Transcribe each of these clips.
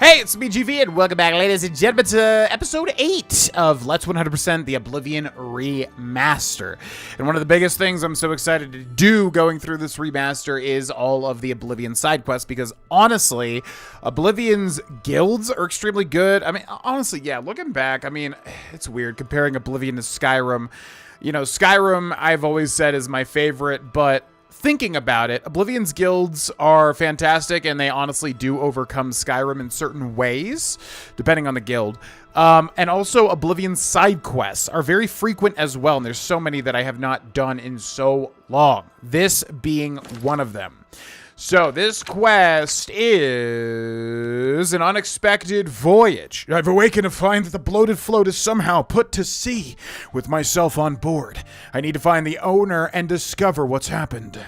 Hey, it's me, GV, and welcome back, ladies and gentlemen, to episode 8 of Let's 100% the Oblivion Remaster. And one of the biggest things I'm so excited to do going through this remaster is all of the Oblivion side quests, because honestly, Oblivion's guilds are extremely good. I mean, honestly, yeah, looking back, I mean, it's weird comparing Oblivion to Skyrim. You know, Skyrim, I've always said, is my favorite, but thinking about it, Oblivion's guilds are fantastic, and they honestly do overcome Skyrim in certain ways, depending on the guild. And also, Oblivion's side quests are very frequent as well, and there's so many that I have not done in so long, this being one of them. So, this quest is an unexpected voyage. I've awakened to find that the bloated float is somehow put to sea with myself on board. I need to find the owner and discover what's happened.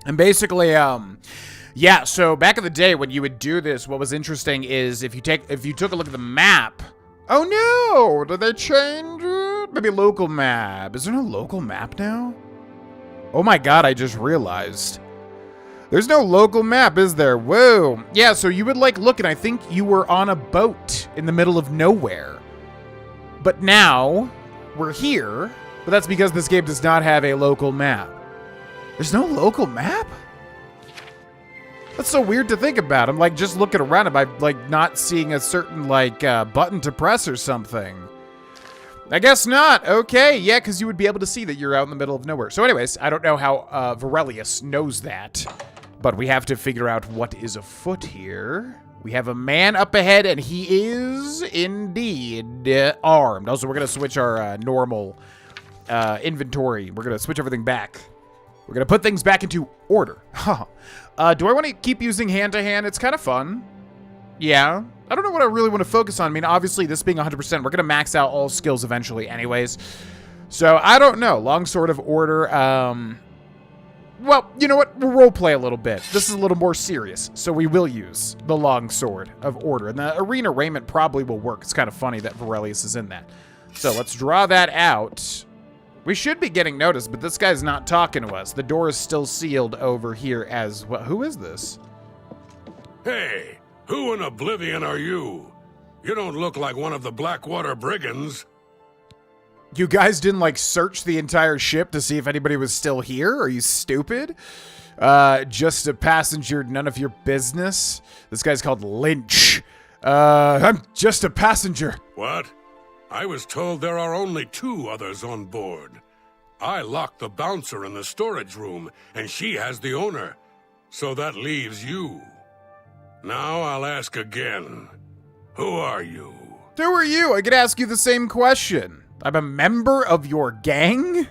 And basically, yeah, so back in the day when you would do this, what was interesting is if you took a look at the map. Oh no, did they change it? Maybe local map. Is there no local map now? Oh my god, I just realized. There's no local map, is there? Whoa. Yeah, so you would like look, and I think you were on a boat in the middle of nowhere. But now, we're here, but that's because this game does not have a local map. There's no local map? That's so weird to think about. I'm like just looking around and I'm like not seeing a certain like button to press or something. I guess not. Okay, yeah, because you would be able to see that you're out in the middle of nowhere. So anyways, I don't know how Vaurelius knows that, but we have to figure out what is afoot here. We have a man up ahead, and he is indeed armed. Also, we're going to switch our normal inventory. We're going to switch everything back. We're going to put things back into order. Do I want to keep using hand-to-hand? It's kind of fun. Yeah. I don't know what I really want to focus on. I mean, obviously, this being 100%, we're going to max out all skills eventually anyways. So, I don't know. Long Sword of Order. Well, you know what? We'll roleplay a little bit. This is a little more serious, so we will use the Long Sword of Order. And the Arena Raiment probably will work. It's kind of funny that Vaurelius is in that. So, let's draw that out. We should be getting noticed, but this guy's not talking to us. The door is still sealed over here as well. Who is this? Hey, who in Oblivion are you? You don't look like one of the Blackwater brigands. You guys didn't, like, search the entire ship to see if anybody was still here? Are you stupid? Just a passenger, none of your business? This guy's called Lynch. I'm just a passenger. What? I was told there are only 2 others on board. I locked the bouncer in the storage room, and she has the owner. So that leaves you. Now I'll ask again. Who are you? Who are you? I could ask you the same question. I'm a member of your gang?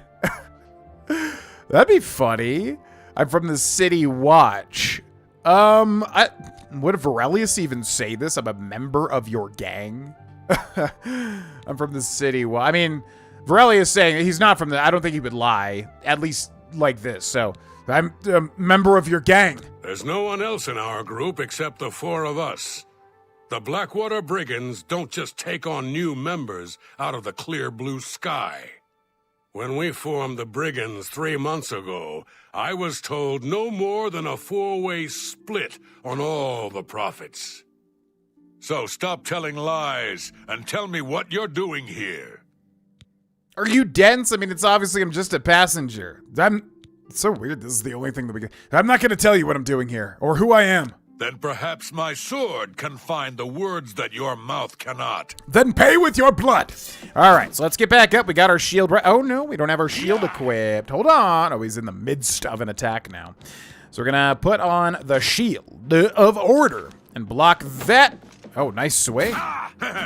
That'd be funny. I'm from the City Watch. Would Vaurelius even say this? I'm a member of your gang? I'm from the City Watch. I mean, Vaurelius saying he's not from the... I don't think he would lie. At least like this. So, I'm a member of your gang. There's no one else in our group except the 4 of us. The Blackwater Brigands don't just take on new members out of the clear blue sky. When we formed the Brigands 3 months ago, I was told no more than a 4-way split on all the profits. So stop telling lies and tell me what you're doing here. Are you dense? I mean, it's obviously I'm just a passenger. It's so weird. This is the only thing that we can... I'm not going to tell you what I'm doing here or who I am. Then perhaps my sword can find the words that your mouth cannot. Then pay with your blood. All right, so let's get back up. We got our shield right. Oh, no, we don't have our shield equipped. Hold on. Oh, he's in the midst of an attack now. So we're going to put on the shield of order and block that. Oh, nice swing.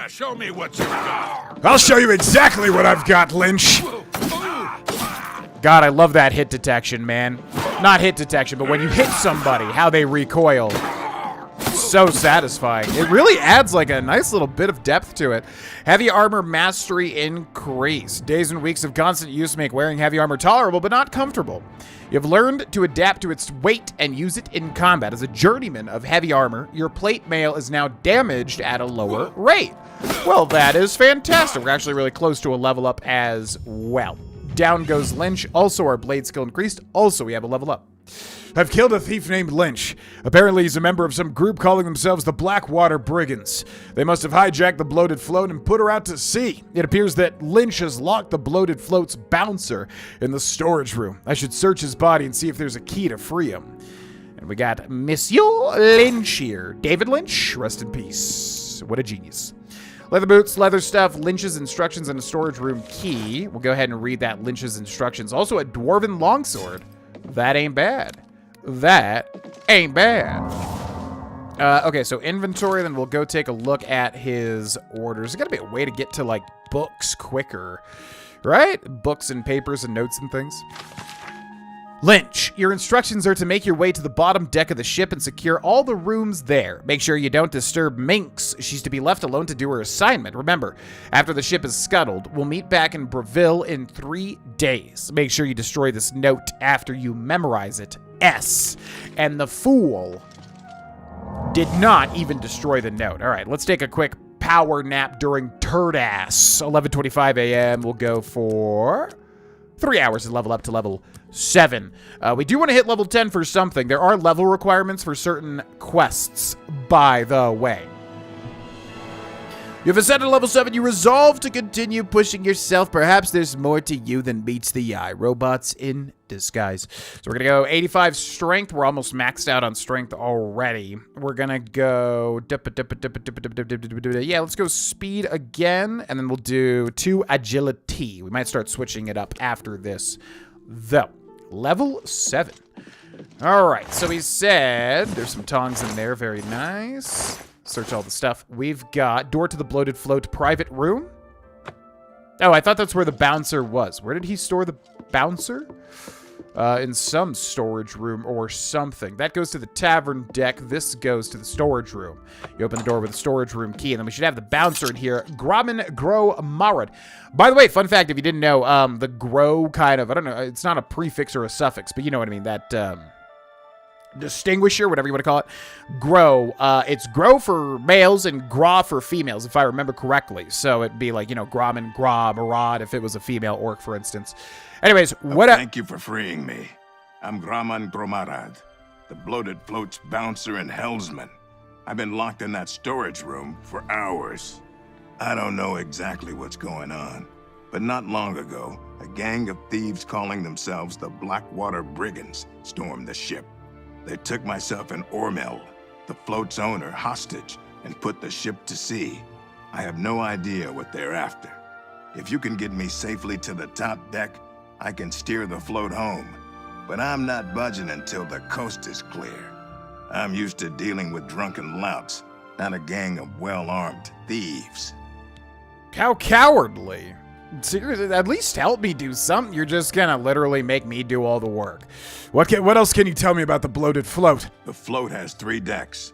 Show me what you've got. I'll show you exactly what I've got, Lynch. God, I love that hit detection, man. Not hit detection, but when you hit somebody, how they recoil. So satisfying. It really adds like a nice little bit of depth to it. Heavy armor mastery increase. Days and weeks of constant use make wearing heavy armor tolerable, but not comfortable. You have learned to adapt to its weight and use it in combat. As a journeyman of heavy armor, your plate mail is now damaged at a lower rate. Well, that is fantastic. We're actually really close to a level up as well. Down goes Lynch. Also, our blade skill increased. Also, we have a level up. I've killed a thief named Lynch. Apparently he's a member of some group calling themselves the Blackwater Brigands. They must have hijacked the bloated float and put her out to sea. It appears that Lynch has locked the bloated float's bouncer in the storage room. I should search his body and see if there's a key to free him. And we got Monsieur Lynch here. David Lynch, rest in peace. What a genius. Leather boots, leather stuff, Lynch's instructions, and a storage room key. We'll go ahead and read that Lynch's instructions. Also a dwarven longsword. That ain't bad. That ain't bad. Okay, so inventory, then we'll go take a look at his orders. There's gotta be a way to get to, like, books quicker, right? Books and papers and notes and things. Lynch, your instructions are to make your way to the bottom deck of the ship and secure all the rooms there. Make sure you don't disturb Minx. She's to be left alone to do her assignment. Remember, after the ship is scuttled, we'll meet back in Breville in 3 days. Make sure you destroy this note after you memorize it. S. And the fool did not even destroy the note. All right, let's take a quick power nap during Turdass. 11:25 a.m. We'll go for 3 hours to level up to level 7. We do want to hit level 10 for something. There are level requirements for certain quests, by the way. You've ascended to level 7. You resolve to continue pushing yourself. Perhaps there's more to you than meets the eye. Robots in disguise. So we're going to go 85 strength. We're almost maxed out on strength already. We're going to go... Yeah, let's go speed again. And then we'll do 2 agility. We might start switching it up after this, though. Level 7. All right, so he said there's some tongs in there. Very nice. Search all the stuff. We've got door to the bloated float private room. Oh, I thought that's where the bouncer was. Where did he store the bouncer? In some storage room or something. That goes to the tavern deck. This goes to the storage room. You open the door with the storage room key, and then we should have the bouncer in here. Grohlvana. By the way, fun fact, if you didn't know, the Groh kind of, I don't know, it's not a prefix or a suffix, but you know what I mean. That, distinguisher, whatever you want to call it. Groh. It's Groh for males and Gra for females, if I remember correctly. So it'd be like, you know, Gromman, Gra, Marad, if it was a female orc, for instance. Anyways, thank you for freeing me. I'm Gromman Gromarad, the bloated float's bouncer and helmsman. I've been locked in that storage room for hours. I don't know exactly what's going on, but not long ago, a gang of thieves calling themselves the Blackwater Brigands stormed the ship. They took myself and Ormel, the float's owner, hostage and put the ship to sea. I have no idea what they're after. If you can get me safely to the top deck, I can steer the float home. But I'm not budging until the coast is clear. I'm used to dealing with drunken louts, not a gang of well-armed thieves. How cowardly. Seriously, at least help me do something. You're just gonna literally make me do all the work. What else can you tell me about the bloated float? The float has 3 decks.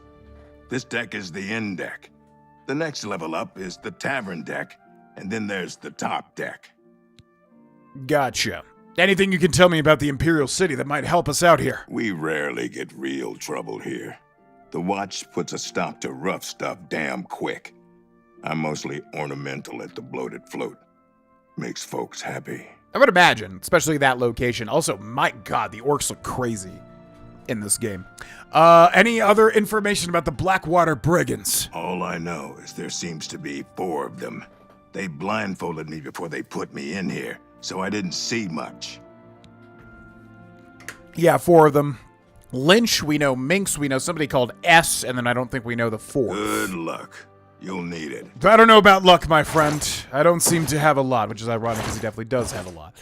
This deck is the end deck. The next level up is the tavern deck, and then there's the top deck. Gotcha. Anything you can tell me about the Imperial City that might help us out here? We rarely get real trouble here. The Watch puts a stop to rough stuff damn quick. I'm mostly ornamental at the bloated float. Makes folks happy. I would imagine, especially that location. Also, my god, the orcs look crazy in this game. Any other information about the Blackwater Brigands? All I know is there seems to be 4 of them. They blindfolded me before they put me in here, so I didn't see much. Yeah, 4 of them. Lynch, we know. Minx, we know. Somebody called S, and then I don't think we know the 4th. Good luck. You'll need it. I don't know about luck, my friend. I don't seem to have a lot, which is ironic because he definitely does have a lot.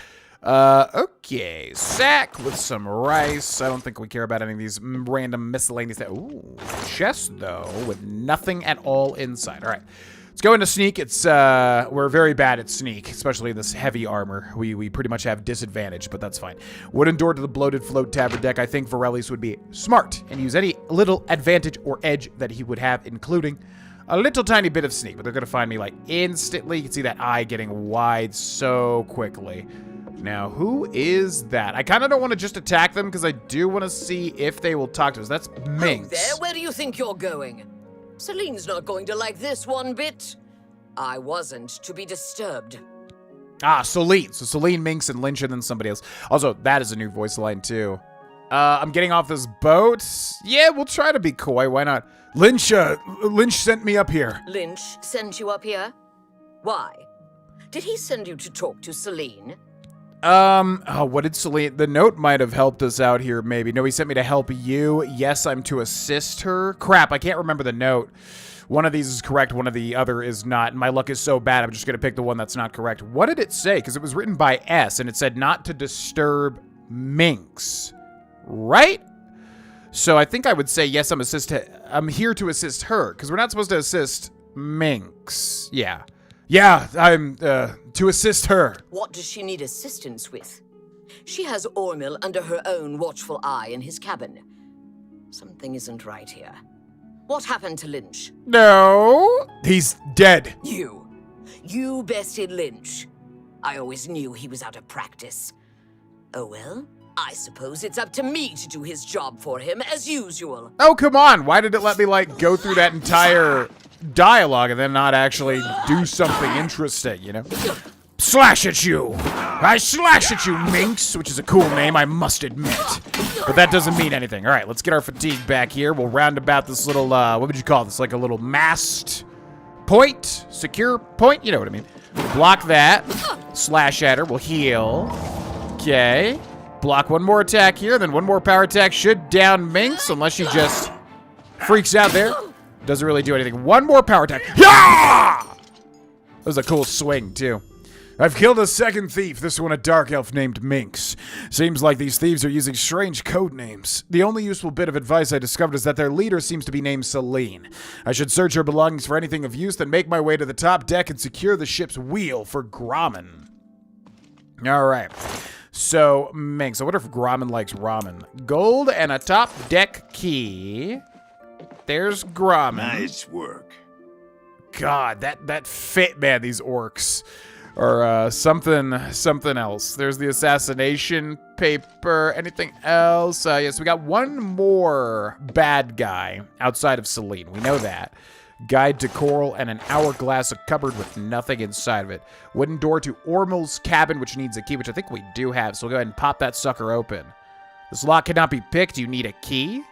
Okay. Sack with some rice. I don't think we care about any of these random miscellaneous... Ooh, chest, though, with nothing at all inside. All right. Let's go into sneak. It's, we're very bad at sneak, especially in this heavy armor. We pretty much have disadvantage, but that's fine. Wooden door to the bloated float tavern deck. I think Vaurelius would be smart and use any little advantage or edge that he would have, including a little tiny bit of sneak, but they're going to find me, like, instantly. You can see that eye getting wide so quickly. Now, who is that? I kind of don't want to just attack them because I do want to see if they will talk to us. That's Minx. There, where do you think you're going? Celine's not going to like this one bit. I wasn't to be disturbed. Ah, Celine. So Celine, Minx, and Lynch, and then somebody else. Also, that is a new voice line, too. I'm getting off this boat. Yeah, we'll try to be coy. Why not? Lynch sent me up here. Lynch sent you up here? Why? Did he send you to talk to Celine? Oh, what did Celine... The note might have helped us out here, maybe. No, he sent me to help you. Yes, I'm to assist her. Crap, I can't remember the note. One of these is correct, one of the other is not. My luck is so bad, I'm just going to pick the one that's not correct. What did it say? Because it was written by S, and it said not to disturb minks. Right? So I think I would say, yes, I'm here to assist her, because we're not supposed to assist minks. Yeah. Yeah, I'm, to assist her. What does she need assistance with? She has Ormil under her own watchful eye in his cabin. Something isn't right here. What happened to Lynch? No, he's dead. You bested Lynch. I always knew he was out of practice. Oh well, I suppose it's up to me to do his job for him, as usual. Oh, come on. Why did it let me, like, go through that entire dialogue and then not actually do something interesting, you know? Slash at you! I slash at you, Minx, which is a cool name, I must admit. But that doesn't mean anything. All right, let's get our fatigue back here. We'll round about this little, what would you call this? Like a little mast point? Secure point? You know what I mean. Block that. Slash at her. We'll heal. Okay. Block one more attack here, then one more power attack should down Minx, unless she just freaks out there. Doesn't really do anything. One more power attack. Yeah! That was a cool swing, too. I've killed a second thief, this one a dark elf named Minx. Seems like these thieves are using strange code names. The only useful bit of advice I discovered is that their leader seems to be named Celine. I should search her belongings for anything of use, then make my way to the top deck and secure the ship's wheel for Grommen. Alright. So, Minx. I wonder if Grommen likes ramen. Gold and a top deck key. There's Grommen. Nice work. God, that fit, man, these orcs. Or something else. There's the assassination paper. Anything else? Yes, we got one more bad guy outside of Celine. We know that. Guide to Coral and an hourglass, a cupboard with nothing inside of it. Wooden door to Ormil's cabin, which needs a key, which I think we do have. So we'll go ahead and pop that sucker open. This lock cannot be picked. You need a key.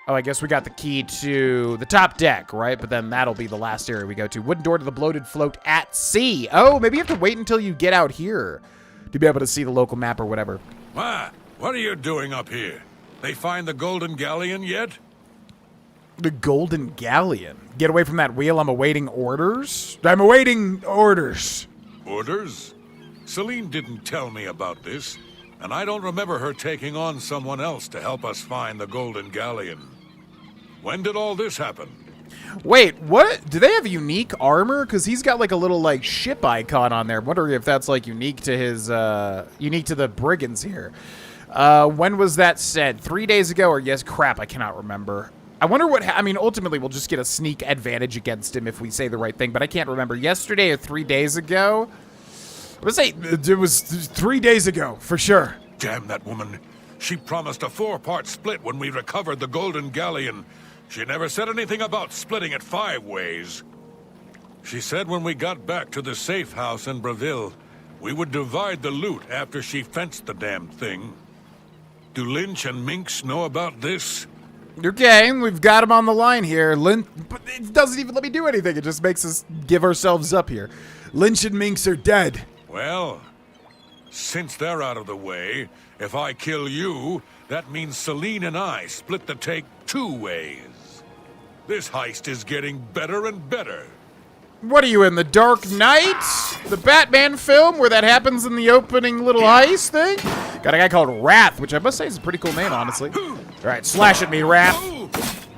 Oh, I guess we got the key to the top deck, right? But then that'll be the last area we go to. Wooden door to the bloated float at sea. Oh, maybe you have to wait until you get out here to be able to see the local map or whatever. What are you doing up here? They find the Golden Galleon yet? The Golden Galleon? Get away from that wheel. I'm awaiting orders. I'm awaiting orders. Orders? Celine didn't tell me about this, and I don't remember her taking on someone else to help us find the Golden Galleon. When did all this happen? Wait, what? Do they have unique armor? Because he's got like a little like ship icon on there. I'm wondering if that's like unique to his, unique to the brigands here. When was that said? 3 days ago or yes? Crap, I cannot remember. I wonder what, I mean, ultimately we'll just get a sneak advantage against him if we say the right thing, but I can't remember. Yesterday or 3 days ago? Let's say it was 3 days ago, for sure. Damn that woman. She promised a 4-part split when we recovered the Golden Galleon. She never said anything about splitting it 5 ways. She said when we got back to the safe house in Breville, we would divide the loot after she fenced the damn thing. Do Lynch and Minx know about this? Okay, we've got him on the line here. But it doesn't even let me do anything. It just makes us give ourselves up here. Lynch and Minx are dead. Well, since they're out of the way, if I kill you, that means Celine and I split the take 2 ways. This heist is getting better and better. What are you in, the Dark Knight? The Batman film where that happens in the opening little heist thing? Got a guy called Wrath, which I must say is a pretty cool name, honestly. All right, slash at me, Wrath.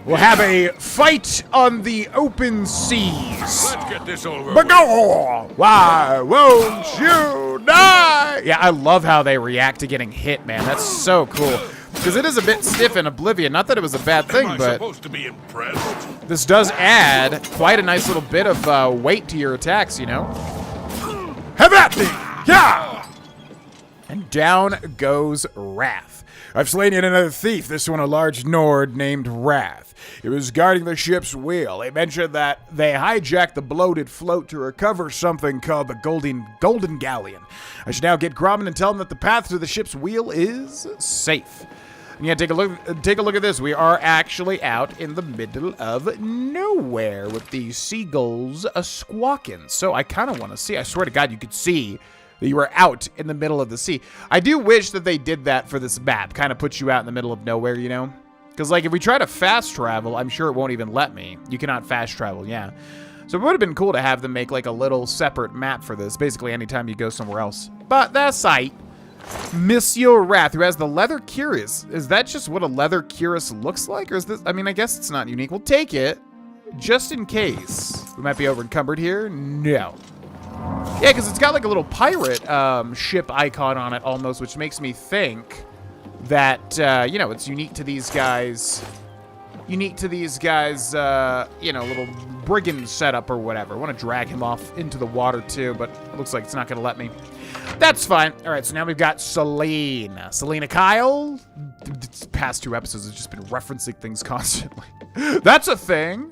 We'll have a fight on the open seas. Let's get this over But with. go! Why won't you die? Yeah, I love how they react to getting hit, man. That's so cool. Because it is a bit stiff in Oblivion. Not that it was a bad thing, Am I but supposed to be impressed? this does add quite a nice little bit of weight to your attacks, you know? Have at me! Yeah! And down goes Wrath. I've slain yet another thief, this one a large Nord named Wrath. He was guarding the ship's wheel. He mentioned that they hijacked the bloated float to recover something called the Golden Galleon. I should now get Grommen and tell him that the path to the ship's wheel is safe. And yeah, take a look at this. We are actually out in the middle of nowhere with these seagulls squawking. So I kind of want to see. I swear to God, you could see that you were out in the middle of the sea. I do wish that they did that for this map. Kind of put you out in the middle of nowhere, you know? Because, like, if we try to fast travel, I'm sure it won't even let me. You cannot fast travel, yeah. So it would have been cool to have them make, like, a little separate map for this, basically anytime you go somewhere else. But that's sight. Monsieur Wrath, who has the leather cuirass. Is that just what a leather cuirass looks like? Or is this... I mean, I guess it's not unique. We'll take it, just in case. We might be over encumbered here. No. Yeah, because it's got, like, a little pirate ship icon on it, almost, which makes me think that, you know, it's unique to these guys. Unique to these guys, you know, little brigand setup or whatever. I want to drag him off into the water, too, but it looks like it's not going to let me. That's fine. All right, so now we've got Selene. Selena Kyle. The past 2 episodes have just been referencing things constantly. That's a thing.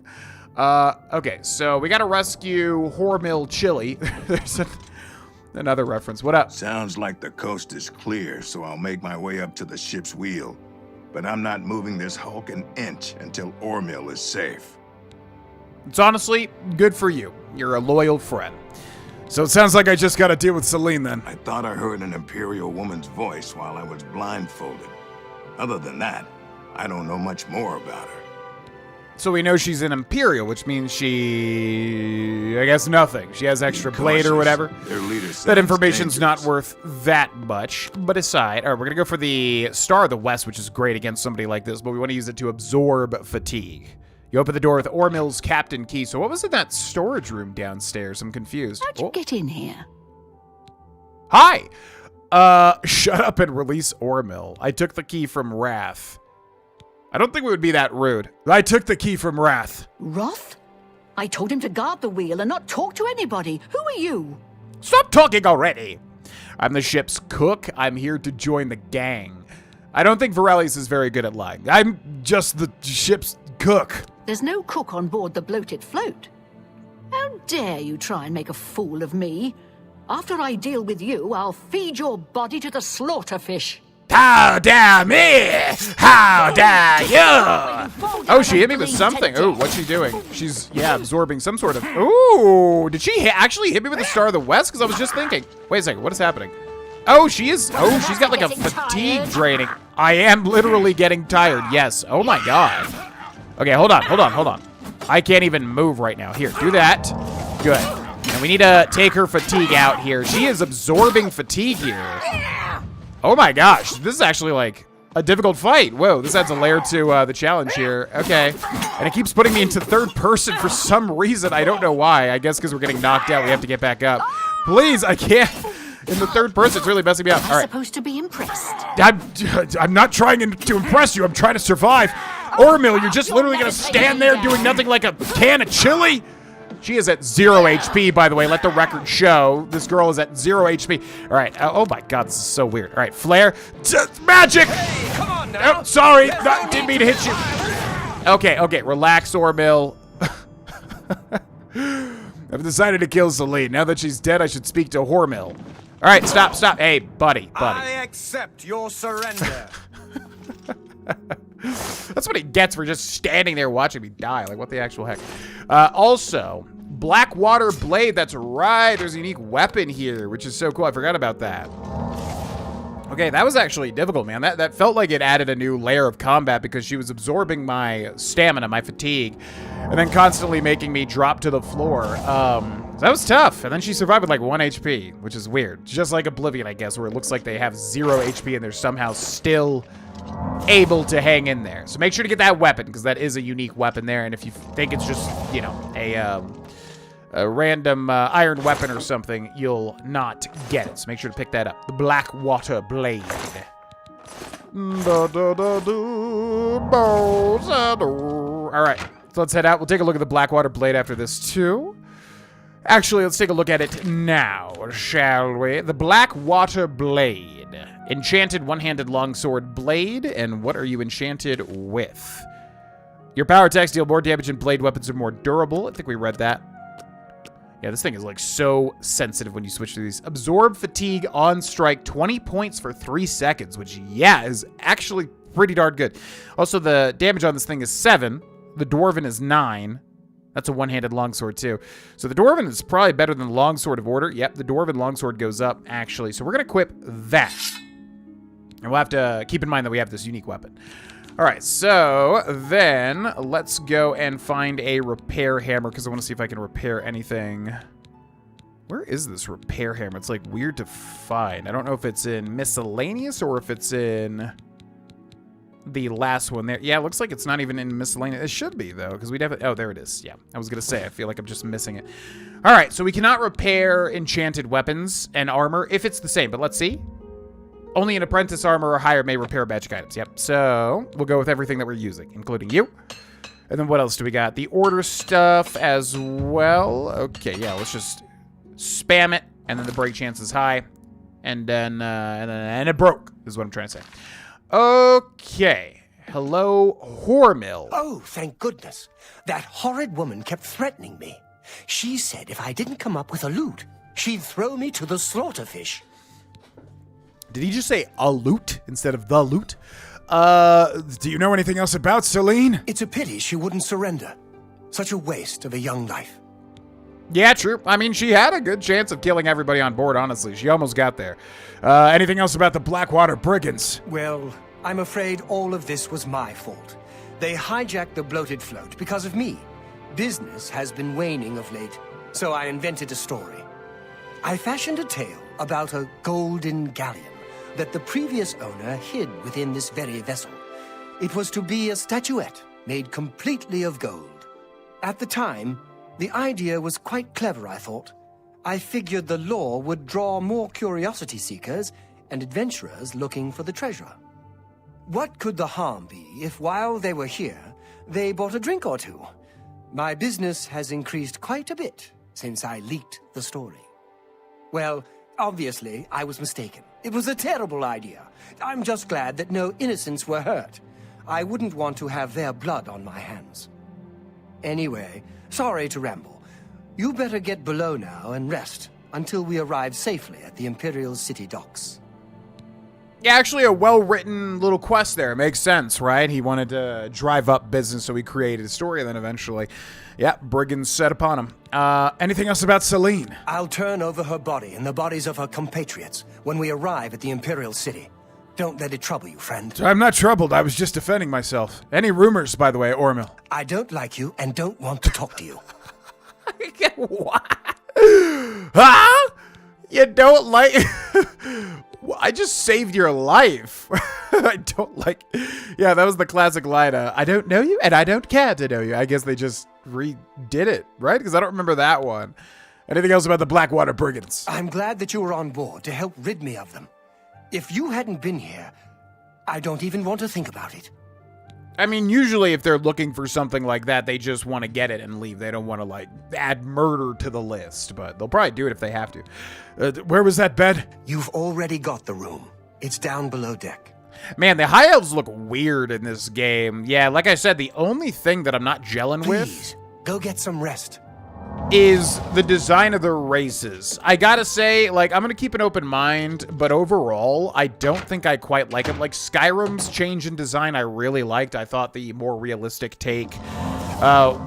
Okay, so we got to rescue Hormill Chili. There's another reference. What up? Sounds like the coast is clear, so I'll make my way up to the ship's wheel. But I'm not moving this hulk an inch until Ormill is safe. It's honestly good for you. You're a loyal friend. So it sounds like I just got to deal with Selene then. I thought I heard an Imperial woman's voice while I was blindfolded. Other than that, I don't know much more about her. So we know she's an Imperial, which means she... I guess nothing. She has extra blade or whatever. Their leader that information's dangerous. not worth that much. But aside, all right, we're going to go for the Star of the West, which is great against somebody like this, but we want to use it to absorb fatigue. You open the door with Ormill's captain key. So what was in that storage room downstairs? I'm confused. How'd you get in here? Hi! Shut up and release Ormill. I took the key from Wrath. I don't think we would be that rude. I took the key from Wrath. Wrath? I told him to guard the wheel and not talk to anybody. Who are you? Stop talking already! I'm the ship's cook. I'm here to join the gang. I don't think Vaurelius is very good at lying. I'm just the ship's cook. There's no cook on board the bloated float. How dare you try and make a fool of me? After I deal with you, I'll feed your body to the slaughterfish. How dare me! How dare you! Oh, she hit me with something. Oh, what's she doing? She's, yeah, absorbing some sort of... Ooh, did she actually hit me with the Star of the West? Because I was just thinking. Wait a second, what is happening? Oh, she is... Oh, she's got like a fatigue draining. I am literally getting tired, yes. Oh my God. Okay, hold on. I can't even move right now. Here, do that. Good. And we need to take her fatigue out here. She is absorbing fatigue here. Oh my gosh, this is actually like a difficult fight. Whoa, this adds a layer to the challenge here. Okay, and it keeps putting me into third person for some reason. I don't know why. I guess because we're getting knocked out, we have to get back up. Please, I can't. In the third person, it's really messing me up. All right. Supposed to be impressed. I'm not trying to impress you. I'm trying to survive. Ormill, you're just literally gonna stand there doing nothing like a can of chili? She is at 0 HP, by the way. Let the record show. This girl is at 0 HP. All right. Oh, my God. This is so weird. All right. Flare. Magic. Hey, come on now. Oh, sorry. Didn't mean to hit you. Okay. Relax, Ormill. I've decided to kill Selene. Now that she's dead, I should speak to Hormill. All right. Stop. Hey, buddy. I accept your surrender. That's what he gets for just standing there watching me die. Like, what the actual heck? Also, Blackwater Blade. That's right. There's a unique weapon here, which is so cool. I forgot about that. Okay, that was actually difficult, man. That felt like it added a new layer of combat because she was absorbing my stamina, my fatigue, and then constantly making me drop to the floor. That was tough. And then she survived with like 1 HP, which is weird. Just like Oblivion, I guess, where it looks like they have 0 HP and they're somehow still able to hang in there. So make sure to get that weapon because that is a unique weapon there. And if you think it's just, you know, a random iron weapon or something, you'll not get it. So make sure to pick that up. The Blackwater Blade. All right, so let's head out. We'll take a look at the Blackwater Blade after this too. Actually, let's take a look at it now, shall we? The Blackwater Blade. Enchanted one-handed longsword blade. And what are you enchanted with? Your power attacks deal more damage and blade weapons are more durable. I think we read that. Yeah, this thing is like so sensitive when you switch to these. Absorb fatigue on strike 20 points for 3 seconds, which, yeah, is actually pretty darn good. Also, the damage on this thing is 7. The Dwarven is 9. That's a one-handed longsword, too. So the Dwarven is probably better than the Longsword of Order. Yep, the Dwarven longsword goes up, actually. So we're going to equip that. And we'll have to keep in mind that we have this unique weapon. All right, so then let's go and find a repair hammer because I want to see if I can repair anything. Where is this repair hammer? It's like weird to find. I don't know if it's in miscellaneous or if it's in the last one there. Yeah, it looks like it's not even in miscellaneous. It should be, though, because we'd have it. Oh, there it is. Yeah, I was going to say, I feel like I'm just missing it. All right, so we cannot repair enchanted weapons and armor if it's the same, but let's see. Only an apprentice armor or higher may repair magic items. Yep, so we'll go with everything that we're using, including you. And then what else do we got? The order stuff as well. Okay, yeah, let's just spam it, and then the break chance is high. And then it broke, is what I'm trying to say. Okay. Hello, Hormill. Oh, thank goodness. That horrid woman kept threatening me. She said if I didn't come up with a loot, she'd throw me to the slaughterfish. Did he just say a loot instead of the loot? Do you know anything else about Celine? It's a pity she wouldn't surrender. Such a waste of a young life. Yeah, true. I mean, she had a good chance of killing everybody on board, honestly. She almost got there. Anything else about the Blackwater Brigands? Well, I'm afraid all of this was my fault. They hijacked the bloated float because of me. Business has been waning of late, so I invented a story. I fashioned a tale about a golden galleon that the previous owner hid within this very vessel. It was to be a statuette made completely of gold. At the time, the idea was quite clever, I thought. I figured the lore would draw more curiosity seekers and adventurers looking for the treasure. What could the harm be if while they were here, they bought a drink or two? My business has increased quite a bit since I leaked the story. Well, obviously, I was mistaken. It was a terrible idea. I'm just glad that no innocents were hurt. I wouldn't want to have their blood on my hands. Anyway, sorry to ramble. You better get below now and rest until we arrive safely at the Imperial City docks. Yeah, actually a well-written little quest there. It makes sense, right? He wanted to drive up business, so he created a story, and then eventually, yeah, brigands set upon him. Anything else about Celine? I'll turn over her body and the bodies of her compatriots when we arrive at the Imperial City. Don't let it trouble you, friend. I'm not troubled. I was just defending myself. Any rumors, by the way, Ormil? I don't like you and don't want to talk to you. What? Huh? You don't like... I just saved your life. I don't like... Yeah, that was the classic line. I don't know you, and I don't care to know you. I guess they just redid it, right? Because I don't remember that one. Anything else about the Blackwater Brigands? I'm glad that you were on board to help rid me of them. If you hadn't been here, I don't even want to think about it. I mean, usually if they're looking for something like that, they just want to get it and leave. They don't want to, like, add murder to the list, but they'll probably do it if they have to. Where was that bed? You've already got the room. It's down below deck. Man, the High Elves look weird in this game. Yeah, like I said, the only thing that I'm not gelling with... Please, go get some rest. ...is the design of the races. I gotta say, like, I'm gonna keep an open mind, but overall, I don't think I quite like them. Like, Skyrim's change in design I really liked. I thought the more realistic take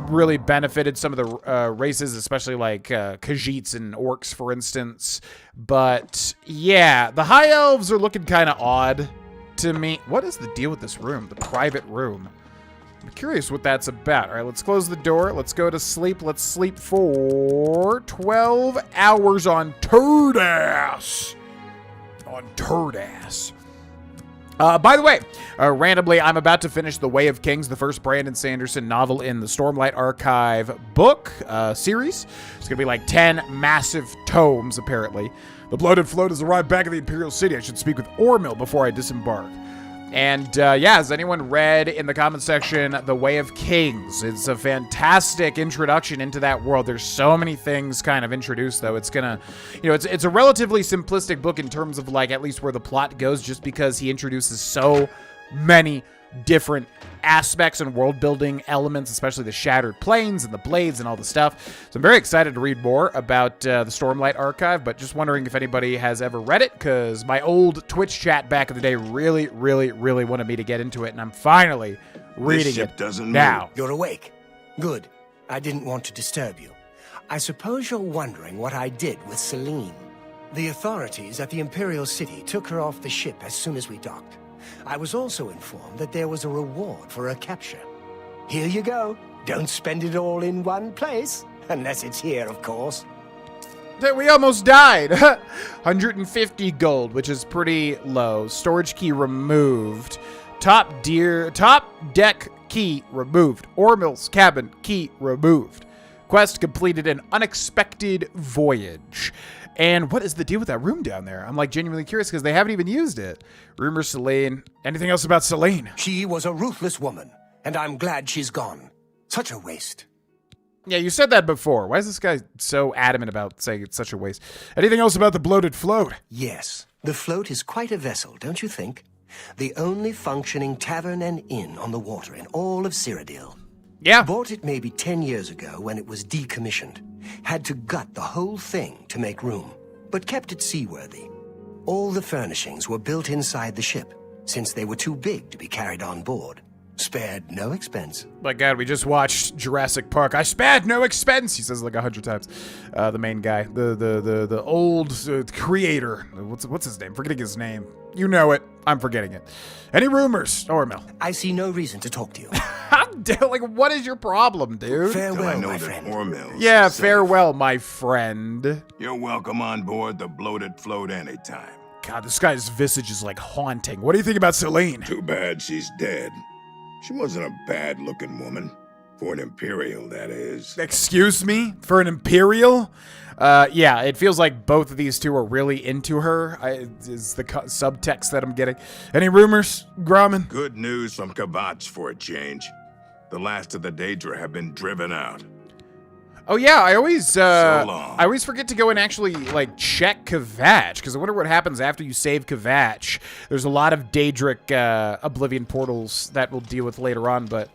really benefited some of the races, especially like Khajiits and Orcs, for instance. But, yeah, the High Elves are looking kind of odd to me. What is the deal with this room? The private room. I'm curious what that's about. All right, let's close the door. Let's go to sleep. Let's sleep for 12 hours on Turdass. On Turdass. By the way, randomly, I'm about to finish The Way of Kings, the first Brandon Sanderson novel in the Stormlight Archive book series. It's going to be like 10 massive tomes, apparently. The Bloated Float has arrived back at the Imperial City. I should speak with Ormil before I disembark. And, yeah, has anyone read in the comment section The Way of Kings? It's a fantastic introduction into that world. There's so many things kind of introduced, though. It's gonna, you know, it's a relatively simplistic book in terms of, like, at least where the plot goes, just because he introduces so many different aspects and world building elements, especially the shattered planes and the blades and all the stuff. So I'm very excited to read more about the Stormlight Archive, but just wondering if anybody has ever read it, because my old Twitch chat back in the day really wanted me to get into it, and I'm finally reading This ship it doesn't now. move. You're awake. Good. I didn't want to disturb you. I suppose you're wondering what I did with Celine. The authorities at the Imperial City took her off the ship as soon as we docked. I was also informed that there was a reward for her capture. Here you go. Don't spend it all in one place. Unless it's here, of course. We almost died. 150 gold, which is pretty low. Storage key removed. Top deck key removed. Ormil's cabin key removed. Quest completed an unexpected voyage. And what is the deal with that room down there? I'm like genuinely curious because they haven't even used it. Rumors Celine. Anything else about Celine? She was a ruthless woman, and I'm glad she's gone. Such a waste. Yeah, you said that before. Why is this guy so adamant about saying it's such a waste? Anything else about the bloated float? Yes, the float is quite a vessel, don't you think? The only functioning tavern and inn on the water in all of Cyrodiil. Yeah. Bought it maybe 10 years ago when it was decommissioned. Had to gut the whole thing to make room, but kept it seaworthy. All the furnishings were built inside the ship, since they were too big to be carried on board. Spared no expense. My God, we just watched Jurassic Park. I spared no expense. He says it like 100 times. The main guy, the old creator. What's his name? Forgetting his name. You know it. I'm forgetting it. Any rumors, Ormil? I see no reason to talk to you. How dare, like, what is your problem, dude? Till I Farewell, know my that friend. Ormil's Yeah, safe. farewell, my friend. You're welcome on board the bloated float anytime. God, this guy's visage is like haunting. What do you think about Celine? Too bad she's dead. She wasn't a bad-looking woman. For an Imperial, that is. Excuse me? For an Imperial? Yeah, it feels like both of these two are really into her, is the subtext that I'm getting. Any rumors, Grauman? Good news from Kvatch for a change. The last of the Daedra have been driven out. Oh yeah, I always long. I always forget to go and actually like check Kvatch, because I wonder what happens after you save Kvatch. There's a lot of Daedric Oblivion portals that we'll deal with later on, but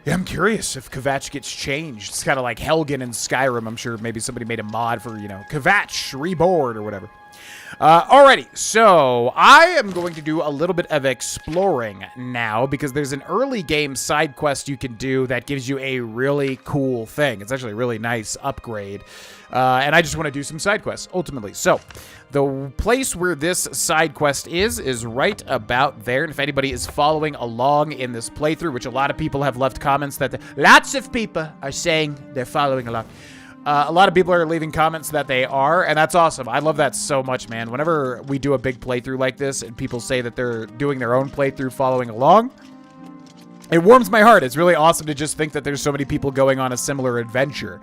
yeah, I'm curious if Kvatch gets changed. It's kind of like Helgen in Skyrim. I'm sure maybe somebody made a mod for, you know, Kvatch Reborn or whatever. Alrighty, so I am going to do a little bit of exploring now because there's an early game side quest you can do that gives you a really cool thing. It's actually a really nice upgrade. And I just want to do some side quests, ultimately. So, the place where this side quest is right about there. And if anybody is following along in this playthrough, which a lot of people have left comments that lots of people are saying they're following along. A lot of people are leaving comments that they are, and that's awesome. I love that so much, man. Whenever we do a big playthrough like this and people say that they're doing their own playthrough following along, it warms my heart. It's really awesome to just think that there's so many people going on a similar adventure,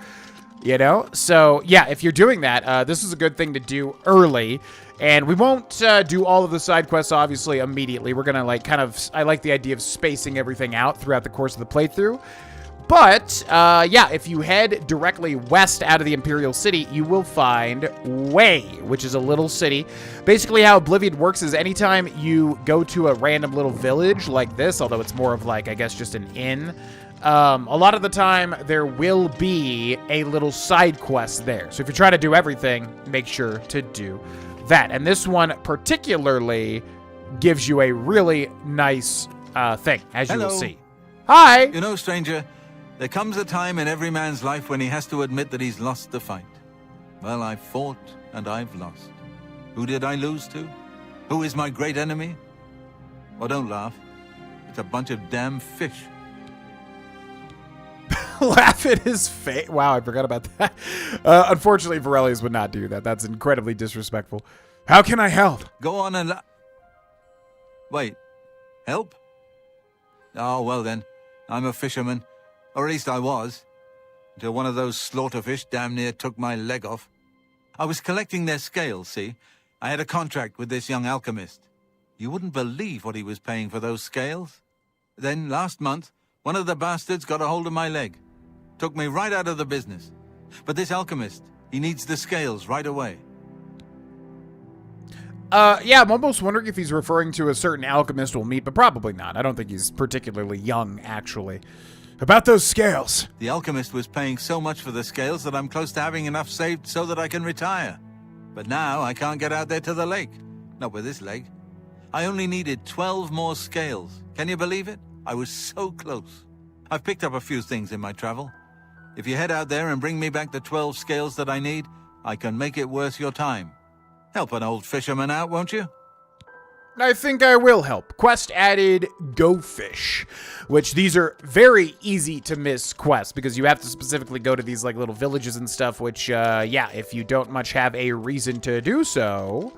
you know? So, yeah, if you're doing that, this is a good thing to do early. And we won't do all of the side quests, obviously, immediately. We're going to, like, I like the idea of spacing everything out throughout the course of the playthrough. But, yeah, if you head directly west out of the Imperial City, you will find Way, which is a little city. Basically, how Oblivion works is anytime you go to a random little village like this, although it's more of like, I guess, just an inn, a lot of the time there will be a little side quest there. So if you're trying to do everything, make sure to do that. And this one particularly gives you a really nice thing, as you will Hello. see. Hi! You know, stranger, there comes a time in every man's life when he has to admit that he's lost the fight. Well, I've fought and I've lost. Who did I lose to? Who is my great enemy? Oh, don't laugh. It's a bunch of damn fish. Laugh at his face. Wow, I forgot about that. Unfortunately, Vaurelius would not do that. That's incredibly disrespectful. How can I help? Go on and Wait, help? Oh, well then, I'm a fisherman. Or at least I was. Until one of those slaughterfish damn near took my leg off. I was collecting their scales, see? I had a contract with this young alchemist. You wouldn't believe what he was paying for those scales. Then, last month, one of the bastards got a hold of my leg. Took me right out of the business. But this alchemist, he needs the scales right away. Yeah, I'm almost wondering if he's referring to a certain alchemist we'll meet, but probably not. I don't think he's particularly young, actually. About those scales. The alchemist was paying so much for the scales that I'm close to having enough saved so that I can retire. But now I can't get out there to the lake. Not with this leg. I only needed 12 more scales. Can you believe it? I was so close. I've picked up a few things in my travel. If you head out there and bring me back the 12 scales that I need, I can make it worth your time. Help an old fisherman out, won't you? I think I will help. Quest added Go Fish, which these are very easy to miss quests because you have to specifically go to these like little villages and stuff, which, yeah, if you don't much have a reason to do so.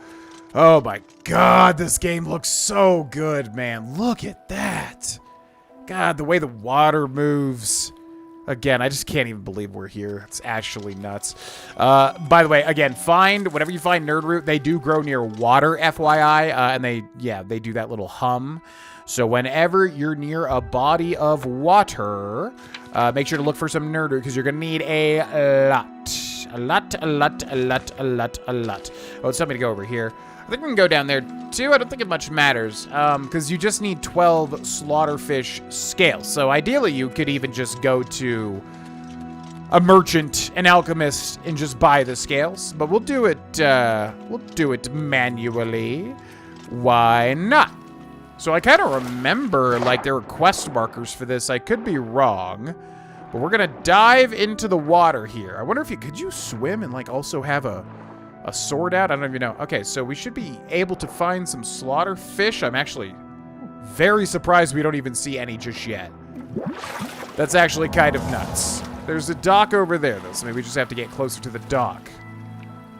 Oh my god, this game looks so good, man. Look at that. God, the way the water moves. Again, I just can't even believe we're here. It's actually nuts. By the way, again, whenever you find nerd root, they do grow near water, FYI, and they do that little hum. So whenever you're near a body of water, make sure to look for some nerd root because you're gonna need a lot. A lot. Oh, it's something to go over here. I think we can go down there too. I don't think it much matters because you just need 12 slaughterfish scales. So ideally, you could even just go to a merchant, an alchemist, and just buy the scales. But we'll do it. We'll do it manually. Why not? So I kind of remember like there were quest markers for this. I could be wrong, but we're gonna dive into the water here. I wonder if could you swim and like also have a sword out? I don't even know. Okay, so we should be able to find some slaughter fish. I'm actually very surprised we don't even see any just yet. That's actually kind of nuts. There's a dock over there, though, so maybe we just have to get closer to the dock.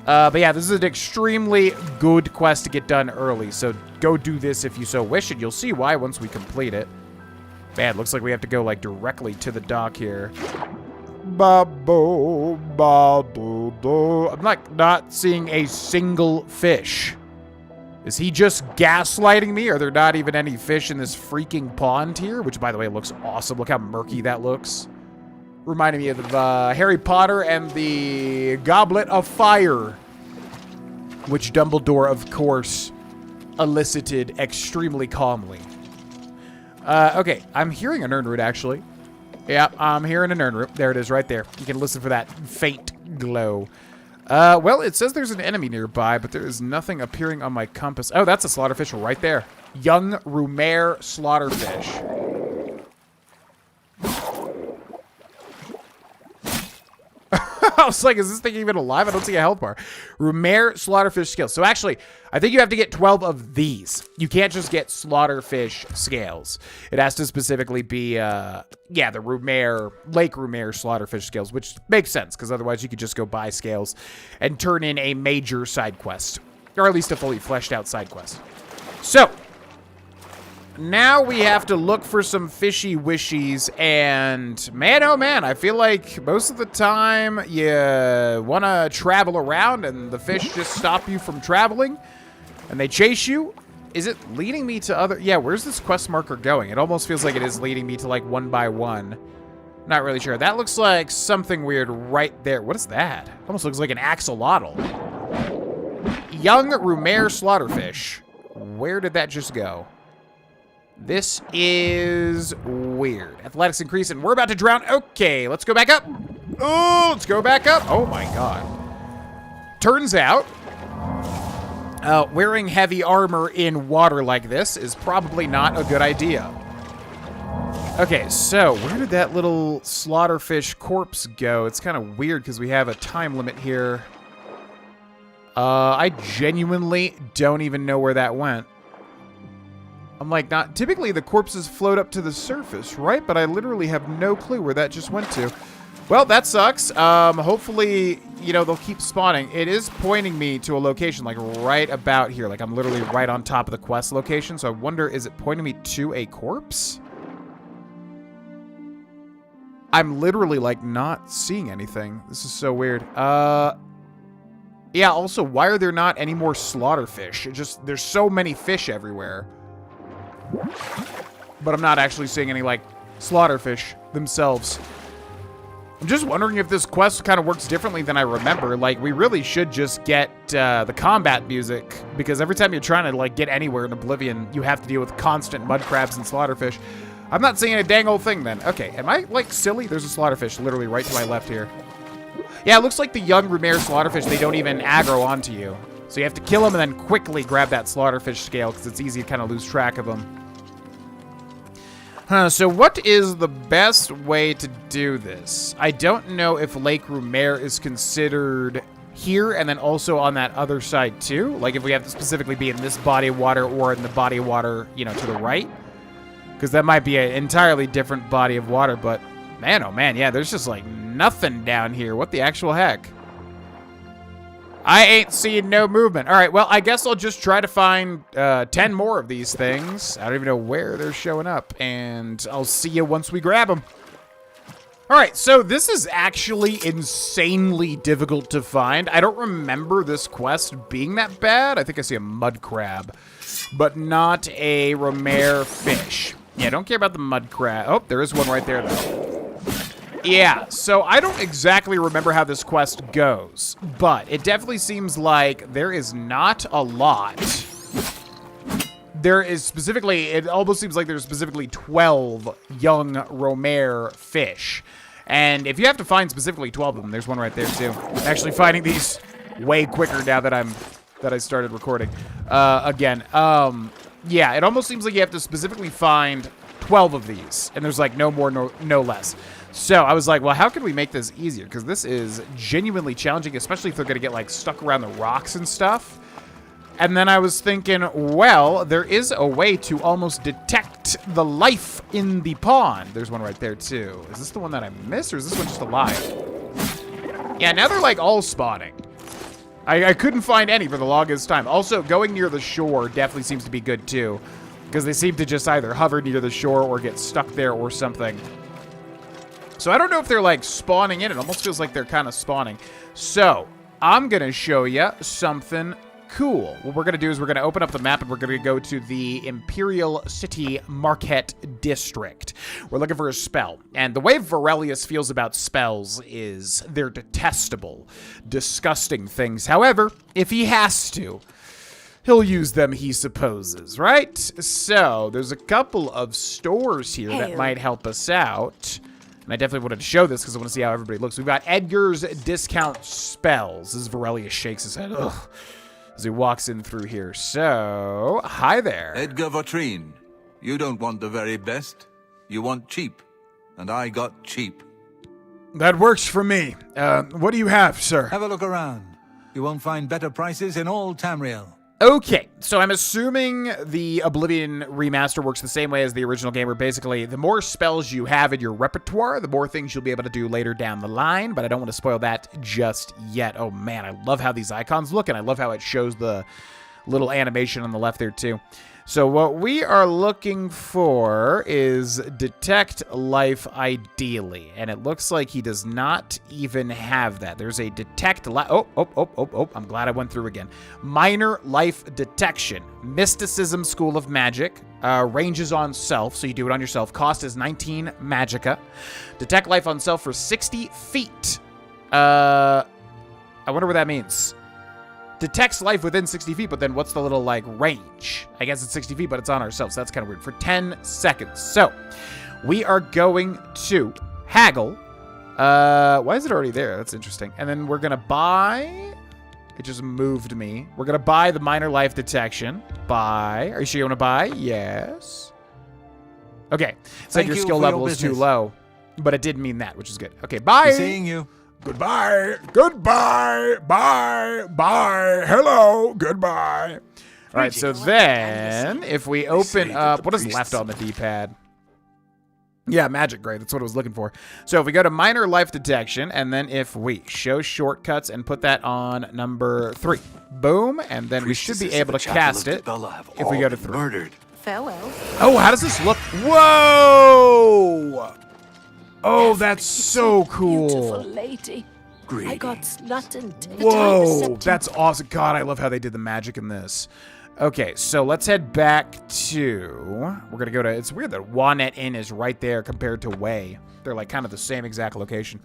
But yeah, this is an extremely good quest to get done early, so go do this if you so wish, and you'll see why once we complete it. Man, looks like we have to go, like, directly to the dock here. I'm like not seeing a single fish. Is he just gaslighting me? Are there not even any fish in this freaking pond here? Which, by the way, looks awesome. Look how murky that looks. Reminding me of Harry Potter and the Goblet of Fire, which Dumbledore, of course, elicited extremely calmly. Okay, I'm hearing a nerd root, actually. Yeah, I'm hearing a nerd root. There it is right there. You can listen for that faint glow. Well, it says there's an enemy nearby, but there is nothing appearing on my compass. Oh, that's a slaughterfish right there. Young Rumare slaughterfish. I was like, is this thing even alive? I don't see a health bar. Rumare slaughterfish scales. So actually, I think you have to get 12 of these. You can't just get slaughterfish scales. It has to specifically be, yeah, the Rumare, Lake Rumare slaughterfish scales, which makes sense, because otherwise you could just go buy scales and turn in a major side quest. Or at least a fully fleshed out side quest. So, now we have to look for some fishy wishies, and man, oh man, I feel like most of the time you want to travel around and the fish just stop you from traveling, and they chase you. Is it leading me to other... Yeah, where's this quest marker going? It almost feels like it is leading me to, like, one by one. Not really sure. That looks like something weird right there. What is that? Almost looks like an axolotl. Young Rumare slaughterfish. Where did that just go? This is weird. Athletics increase, and we're about to drown. Okay, let's go back up. Oh, let's go back up. Oh my god. Turns out, wearing heavy armor in water like this is probably not a good idea. Okay, so where did that little slaughterfish corpse go? It's kind of weird because we have a time limit here. I genuinely don't even know where that went. I'm like, not typically the corpses float up to the surface, right? But I literally have no clue where that just went to. Well, that sucks. Hopefully, you know, they'll keep spawning. It is pointing me to a location, like, right about here. Like, I'm literally right on top of the quest location. So I wonder, is it pointing me to a corpse? I'm literally, like, not seeing anything. This is so weird. Yeah, also, why are there not any more slaughterfish? There's so many fish everywhere. But I'm not actually seeing any, like, slaughterfish themselves. I'm just wondering if this quest kind of works differently than I remember. Like, we really should just get the combat music, because every time you're trying to, like, get anywhere in Oblivion, you have to deal with constant mud crabs and slaughterfish. I'm not seeing a dang old thing then. Okay, am I, like, silly? There's a slaughterfish literally right to my left here. Yeah, it looks like the young Rumare slaughterfish, they don't even aggro onto you. So you have to kill them and then quickly grab that slaughterfish scale, because it's easy to kind of lose track of them. So what is the best way to do this? I don't know if Lake Rumare is considered here and then also on that other side too. Like if we have to specifically be in this body of water or in the body of water, you know, to the right. Because that might be an entirely different body of water, but man, oh man, yeah, there's just like nothing down here. What the actual heck? I ain't seeing no movement. All right, well, I guess I'll just try to find 10 more of these things. I don't even know where they're showing up, and I'll see you once we grab them. All right, so this is actually insanely difficult to find. I don't remember this quest being that bad. I think I see a mud crab, but not a Rumare fish. Yeah, don't care about the mud crab. Oh, there is one right there, though. Yeah, so I don't exactly remember how this quest goes, but it definitely seems like there is not a lot. There is specifically, it almost seems like there's specifically 12 young Rumare fish. And if you have to find specifically 12 of them, there's one right there too. I'm actually finding these way quicker now that I started recording again. Yeah, it almost seems like you have to specifically find 12 of these, and there's like no more, no less. So I was like, well, how can we make this easier? Because this is genuinely challenging, especially if they're going to get like stuck around the rocks and stuff. And then I was thinking, well, there is a way to almost detect the life in the pond. There's one right there too. Is this the one that I missed, or is this one just alive? Yeah, now they're like all spawning. I couldn't find any for the longest time. Also, going near the shore definitely seems to be good too, because they seem to just either hover near the shore or get stuck there or something. So I don't know if they're like spawning in. It almost feels like they're kind of spawning. So I'm going to show you something cool. What we're going to do is we're going to open up the map and we're going to go to the Imperial City Marquette District. We're looking for a spell. And the way Vaurelius feels about spells is they're detestable, disgusting things. However, if he has to, he'll use them, he supposes, right? So there's a couple of stores here that might help us out. And I definitely wanted to show this because I want to see how everybody looks. We've got Edgar's Discount Spells. This is Vaurelius shakes his head as he walks in through here. So, hi there. Edgar Vaurelius, you don't want the very best. You want cheap. And I got cheap. That works for me. What do you have, sir? Have a look around. You won't find better prices in all Tamriel. Okay, so I'm assuming the Oblivion Remaster works the same way as the original game, where basically the more spells you have in your repertoire, the more things you'll be able to do later down the line, but I don't want to spoil that just yet. Oh man, I love how these icons look, and I love how it shows the little animation on the left there too. So what we are looking for is Detect Life ideally, and it looks like he does not even have that. There's a Detect Life. Oh, I'm glad I went through again. Minor Life Detection. Mysticism School of Magic. Ranges on self, so you do it on yourself. Cost is 19 Magicka. Detect Life on self for 60 feet. I wonder what that means. Detects life within 60 feet, but then what's the little, like, range? I guess it's 60 feet, but it's on ourselves. That's kind of weird. For 10 seconds. So, we are going to haggle. Why is it already there? That's interesting. And then we're going to buy... It just moved me. We're going to buy the minor life detection. Buy. Are you sure you want to buy? Yes. Okay. So your skill level is too low, but it did mean that, which is good. Okay, bye. Seeing you. Goodbye. Goodbye. Bye. Bye. Hello. Goodbye. All right, so then if we open up, what is left on the D-pad? Yeah, magic, great. That's what I was looking for. So if we go to minor life detection, and then if we show shortcuts and put that on number 3, boom, and then we should be able to cast it if we go to 3. Farewell. Oh, how does this look? Whoa! Oh, that's so cool. Beautiful lady. I got slut and whoa, that's awesome. God, I love how they did the magic in this. Okay, so let's head back to... We're going to go to... It's weird that Wanet Inn is right there compared to Way. They're like kind of the same exact location.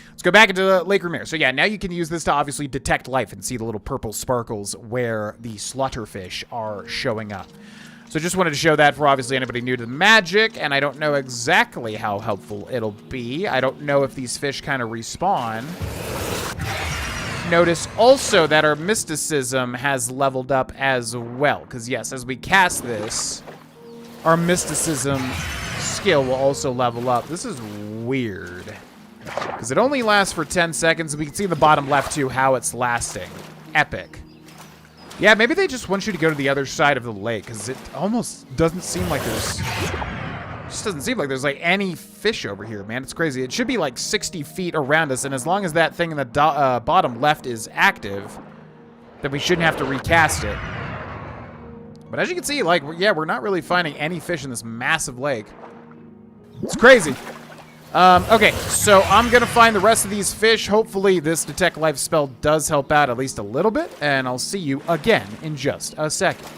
Let's go back into Lake Rumere. So yeah, now you can use this to obviously detect life and see the little purple sparkles where the slaughterfish are showing up. So just wanted to show that for obviously anybody new to the magic, and I don't know exactly how helpful it'll be. I don't know if these fish kind of respawn. Notice also that our mysticism has leveled up as well, because yes, as we cast this, our mysticism skill will also level up. This is weird, because it only lasts for 10 seconds. We can see in the bottom left too how it's lasting. Epic. Yeah, maybe they just want you to go to the other side of the lake, because it almost doesn't seem like there's... Just doesn't seem like there's like any fish over here, man. It's crazy. It should be like 60 feet around us, and as long as that thing in the bottom left is active, then we shouldn't have to recast it. But as you can see, like, yeah, we're not really finding any fish in this massive lake. It's crazy. Okay, so I'm gonna find the rest of these fish. Hopefully this Detect Life spell does help out at least a little bit, and I'll see you again in just a second.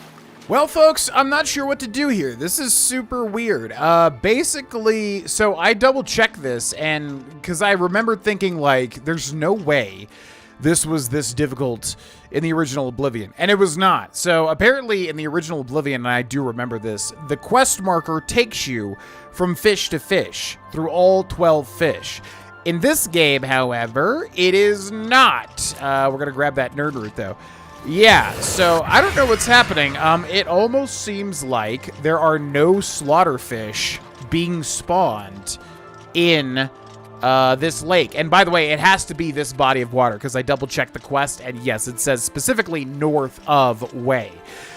Well, folks, I'm not sure what to do here. This is super weird. Basically, so I double-checked this, and because I remember thinking, like, there's no way this was this difficult in the original Oblivion, and it was not. So apparently in the original Oblivion, and I do remember this, the quest marker takes you from fish to fish through all 12 fish. In this game, however, it is not. We're gonna grab that nerd root though. Yeah, so I don't know what's happening. It almost seems like there are no slaughterfish being spawned in this lake. And by the way, it has to be this body of water because I double-checked the quest, and yes, it says specifically north of Way.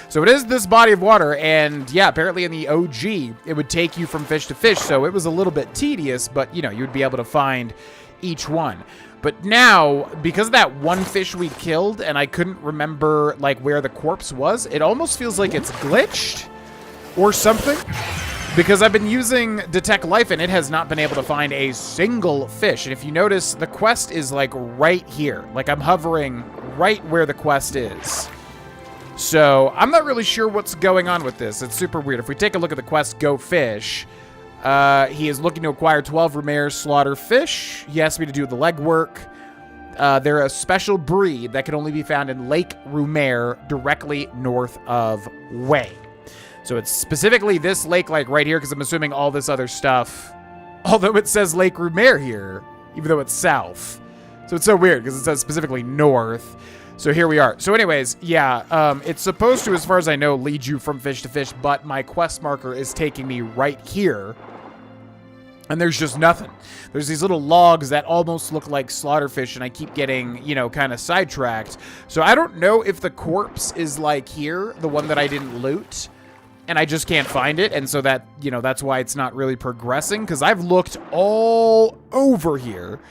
So it is this body of water, and yeah, apparently in the OG, it would take you from fish to fish, so it was a little bit tedious, but, you know, you would be able to find each one. But now, because of that one fish we killed, and I couldn't remember, like, where the corpse was, it almost feels like it's glitched or something. Because I've been using Detect Life, and it has not been able to find a single fish. And if you notice, the quest is, like, right here. Like, I'm hovering right where the quest is. So, I'm not really sure what's going on with this. It's super weird. If we take a look at the quest, Go Fish... he is looking to acquire 12 Rumere slaughter fish. He asked me to do the legwork. They're a special breed that can only be found in Lake Rumere, directly north of Way. So it's specifically this lake, like right here, because I'm assuming all this other stuff, although it says Lake Rumere here, even though it's south. So it's so weird, because it says specifically north. So here we are. So anyways, yeah, it's supposed to, as far as I know, lead you from fish to fish, but my quest marker is taking me right here. And there's just nothing. There's these little logs that almost look like slaughterfish, and I keep getting, you know, kind of sidetracked. So I don't know if the corpse is like here, the one that I didn't loot, and I just can't find it. And so that, you know, that's why it's not really progressing, because I've looked all over here,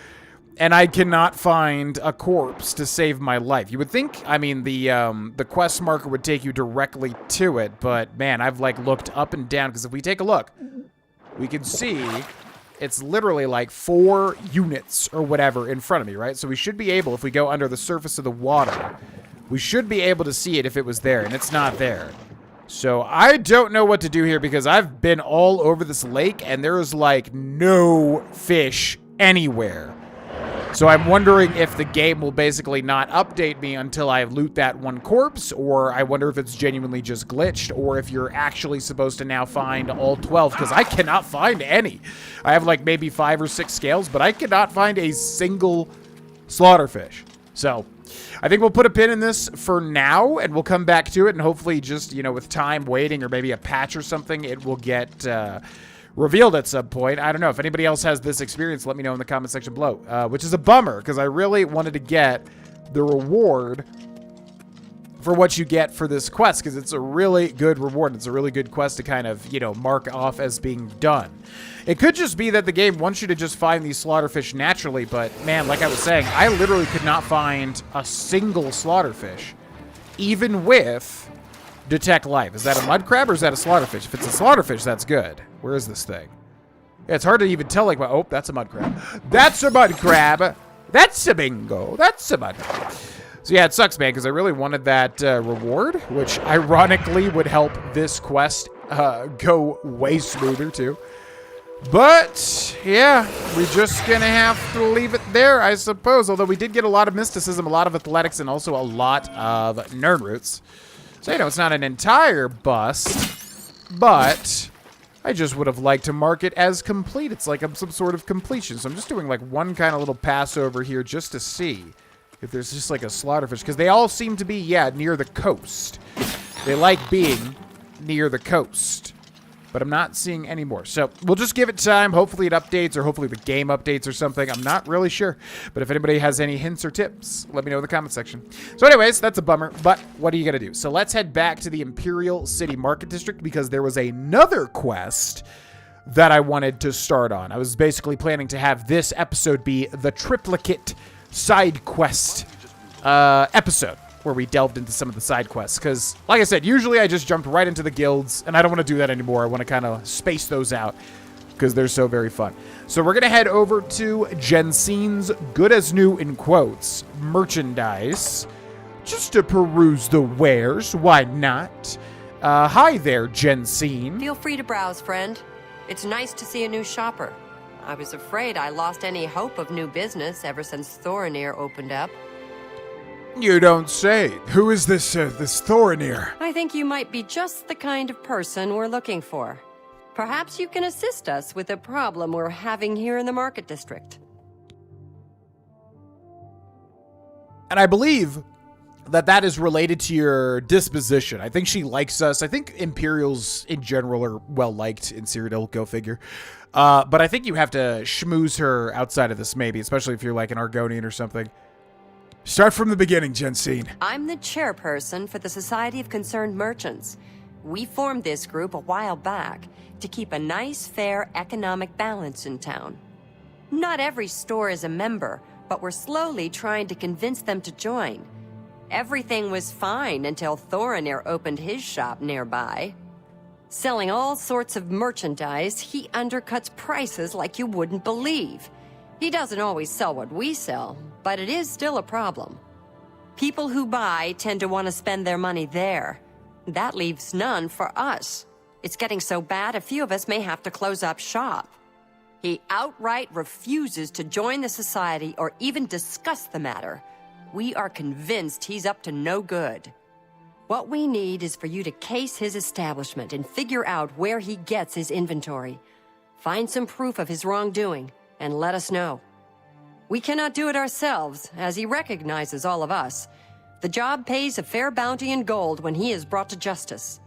and I cannot find a corpse to save my life. You would think, I mean, the quest marker would take you directly to it, but man, I've like looked up and down, because if we take a look, we can see it's literally like 4 units or whatever in front of me, right? So we should be able, if we go under the surface of the water, we should be able to see it if it was there, and it's not there. So I don't know what to do here, because I've been all over this lake, and there is like no fish anywhere. So I'm wondering if the game will basically not update me until I loot that one corpse, or I wonder if it's genuinely just glitched, or if you're actually supposed to now find all 12, because I cannot find any. I have like maybe 5 or 6 scales, but I cannot find a single slaughterfish. So I think we'll put a pin in this for now, and we'll come back to it, and hopefully just, you know, with time waiting, or maybe a patch or something, it will get... revealed at some point. I don't know. If anybody else has this experience, let me know in the comment section below. Which is a bummer, because I really wanted to get the reward for what you get for this quest, because it's a really good reward. It's a really good quest to kind of, you know, mark off as being done. It could just be that the game wants you to just find these slaughterfish naturally, but man, like I was saying, I literally could not find a single slaughterfish, even with Detect Life. Is that a mud crab or is that a slaughterfish? If it's a slaughterfish, that's good. Where is this thing? Yeah, it's hard to even tell, like, oh, that's a mud crab. That's a mud crab. That's a bingo. That's a mud crab. So yeah, it sucks, man, because I really wanted that reward, which ironically would help this quest go way smoother, too. But, yeah, we're just going to have to leave it there, I suppose. Although we did get a lot of mysticism, a lot of athletics, and also a lot of nerd roots. So, you know, it's not an entire bust, but I just would have liked to mark it as complete. It's like some sort of completion. So I'm just doing like one kind of little pass over here just to see if there's just like a slaughterfish. Because they all seem to be, yeah, near the coast. They like being near the coast. But I'm not seeing any more. So we'll just give it time. Hopefully it updates, or hopefully the game updates or something. I'm not really sure. But if anybody has any hints or tips, let me know in the comment section. So anyways, that's a bummer. But what are you going to do? So let's head back to the Imperial City Market District, because there was another quest that I wanted to start on. I was basically planning to have this episode be the triplicate side quest episode, where we delved into some of the side quests. Because, like I said, usually I just jumped right into the guilds, and I don't want to do that anymore. I want to kind of space those out, because they're so very fun. So we're going to head over to Jensen's good as new, in quotes, merchandise, just to peruse the wares. Why not? Hi there, Jensen. Feel free to browse, friend. It's nice to see a new shopper. I was afraid I lost any hope of new business ever since Thorinir opened up. You don't say. Who is this Thorinir? I think you might be just the kind of person we're looking for. Perhaps you can assist us with a problem we're having here in the Market District. And I believe that is related to your disposition. I think she likes us. I think Imperials in general are well-liked in Cyrodiil, go figure. But I think you have to schmooze her outside of this, maybe, especially if you're like an Argonian or something. Start from the beginning, Jensen. I'm the chairperson for the Society of Concerned Merchants. We formed this group a while back to keep a nice, fair economic balance in town. Not every store is a member, but we're slowly trying to convince them to join. Everything was fine until Thorinir opened his shop nearby. Selling all sorts of merchandise, he undercuts prices like you wouldn't believe. He doesn't always sell what we sell, but it is still a problem. People who buy tend to want to spend their money there. That leaves none for us. It's getting so bad a few of us may have to close up shop. He outright refuses to join the society or even discuss the matter. We are convinced he's up to no good. What we need is for you to case his establishment and figure out where he gets his inventory. Find some proof of his wrongdoing and let us know. We cannot do it ourselves, as he recognizes all of us. The job pays a fair bounty in gold when he is brought to justice.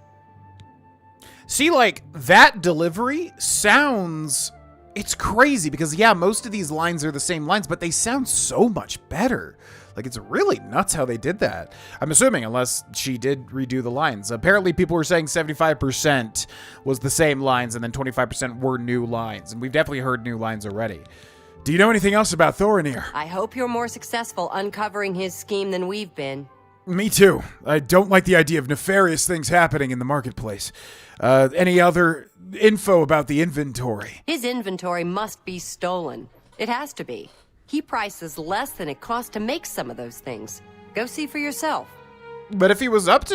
See, like, that delivery sounds... It's crazy, because, yeah, most of these lines are the same lines, but they sound so much better. Like, it's really nuts how they did that. I'm assuming, unless she did redo the lines. Apparently, people were saying 75% was the same lines, and then 25% were new lines. And we've definitely heard new lines already. Do you know anything else about Thorinir? I hope you're more successful uncovering his scheme than we've been. Me too. I don't like the idea of nefarious things happening in the marketplace. Any other info about the inventory? His inventory must be stolen. It has to be. He prices less than it costs to make some of those things. Go see for yourself. But if he wasn't up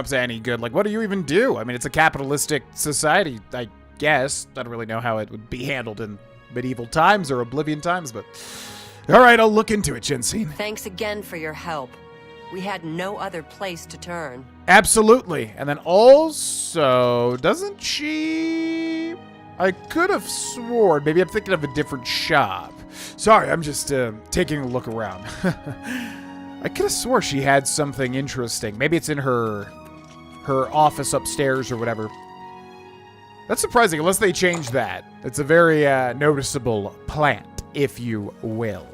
to any good, like, what do you even do? I mean, it's a capitalistic society, I guess. I don't really know how it would be handled in medieval times or Oblivion times, but... All right, I'll look into it, Jensen. Thanks again for your help. We had no other place to turn. Absolutely. And then also, doesn't she... I could have sworn, maybe I'm thinking of a different shop. Sorry, I'm just taking a look around. I could have swore she had something interesting. Maybe it's in her office upstairs or whatever. That's surprising, unless they changed that. It's a very noticeable plant, if you will.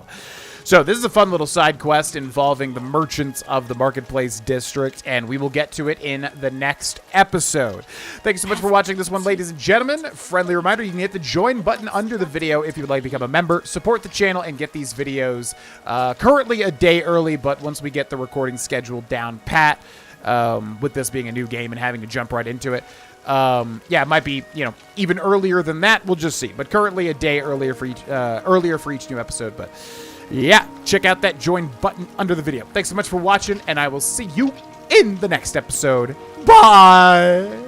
So this is a fun little side quest involving the merchants of the Marketplace District, and we will get to it in the next episode. Thank you so much for watching this one, ladies and gentlemen. Friendly reminder, you can hit the join button under the video if you would like to become a member, support the channel, and get these videos currently a day early, but once we get the recording schedule down pat, with this being a new game and having to jump right into it, yeah, it might be, even earlier than that. We'll just see. But currently a day earlier for each new episode. But Yeah, check out that join button under the video. Thanks so much for watching, and I will see you in the next episode. Bye!